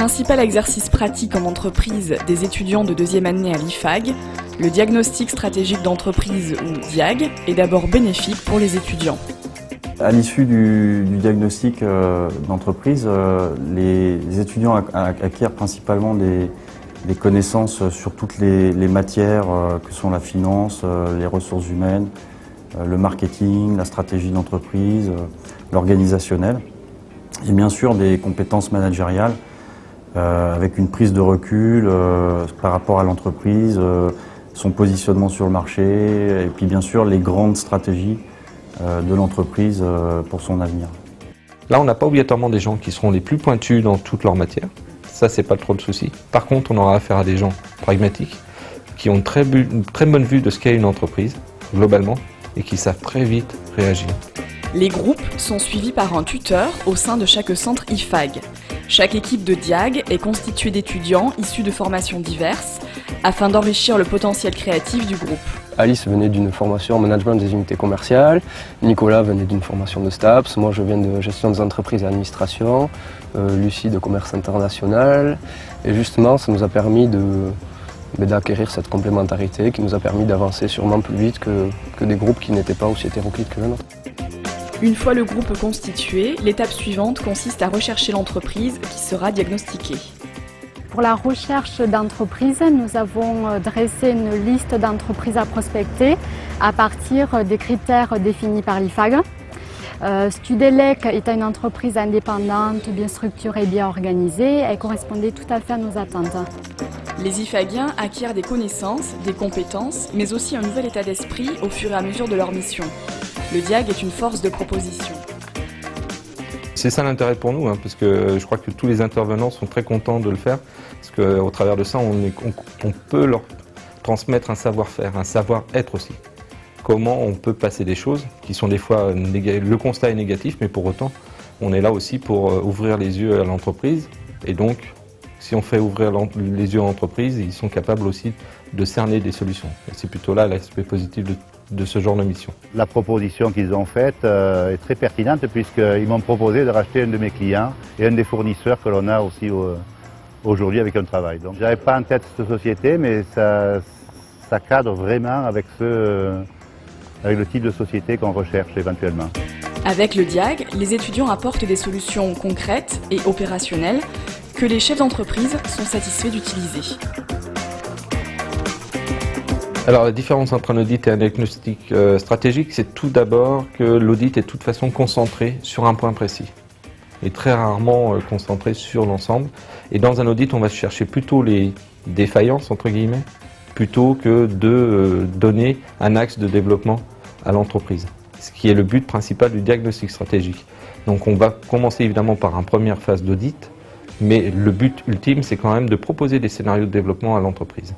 Principal exercice pratique en entreprise des étudiants de deuxième année à l'IFAG, le diagnostic stratégique d'entreprise ou DIAG est d'abord bénéfique pour les étudiants. À l'issue du diagnostic d'entreprise, les étudiants acquièrent principalement des connaissances sur toutes les matières que sont la finance, les ressources humaines, le marketing, la stratégie d'entreprise, l'organisationnel et bien sûr des compétences managériales avec une prise de recul par rapport à l'entreprise, son positionnement sur le marché et puis bien sûr les grandes stratégies de l'entreprise pour son avenir. Là, on n'a pas obligatoirement des gens qui seront les plus pointus dans toute leur matière. Ça, c'est pas trop le souci. Par contre, on aura affaire à des gens pragmatiques qui ont une très bonne vue de ce qu'est une entreprise, globalement, et qui savent très vite réagir. Les groupes sont suivis par un tuteur au sein de chaque centre IFAG. Chaque équipe de DIAG est constituée d'étudiants issus de formations diverses afin d'enrichir le potentiel créatif du groupe. Alice venait d'une formation en management des unités commerciales, Nicolas venait d'une formation de STAPS, moi je viens de gestion des entreprises et administration, Lucie de commerce international. Et justement, ça nous a permis d'acquérir cette complémentarité qui nous a permis d'avancer sûrement plus vite que des groupes qui n'étaient pas aussi hétéroclites que le nôtre. Une fois le groupe constitué, l'étape suivante consiste à rechercher l'entreprise qui sera diagnostiquée. Pour la recherche d'entreprise, nous avons dressé une liste d'entreprises à prospecter à partir des critères définis par l'IFAG. Studelec est une entreprise indépendante, bien structurée et bien organisée. Elle correspondait tout à fait à nos attentes. Les IFAGiens acquièrent des connaissances, des compétences, mais aussi un nouvel état d'esprit au fur et à mesure de leur mission. Le DIAG est une force de proposition. C'est ça l'intérêt pour nous, parce que je crois que tous les intervenants sont très contents de le faire, parce qu'au travers de ça, on peut leur transmettre un savoir-faire, un savoir-être aussi. Comment on peut passer des choses qui sont des fois, le constat est négatif, mais pour autant, on est là aussi pour ouvrir les yeux à l'entreprise. Et donc, si on fait ouvrir les yeux à l'entreprise, ils sont capables aussi de cerner des solutions. Et c'est plutôt là l'aspect positif de ce genre de mission. La proposition qu'ils ont faite est très pertinente puisqu'ils m'ont proposé de racheter un de mes clients et un des fournisseurs que l'on a aussi aujourd'hui avec un travail. Donc j'avais pas en tête cette société, mais ça cadre vraiment avec le type de société qu'on recherche éventuellement. Avec le DIAG, les étudiants apportent des solutions concrètes et opérationnelles que les chefs d'entreprise sont satisfaits d'utiliser. Alors la différence entre un audit et un diagnostic stratégique, c'est tout d'abord que l'audit est de toute façon concentré sur un point précis et très rarement concentré sur l'ensemble. Et dans un audit, on va chercher plutôt les défaillances, entre guillemets, plutôt que de donner un axe de développement à l'entreprise, ce qui est le but principal du diagnostic stratégique. Donc on va commencer évidemment par une première phase d'audit, mais le but ultime, c'est quand même de proposer des scénarios de développement à l'entreprise.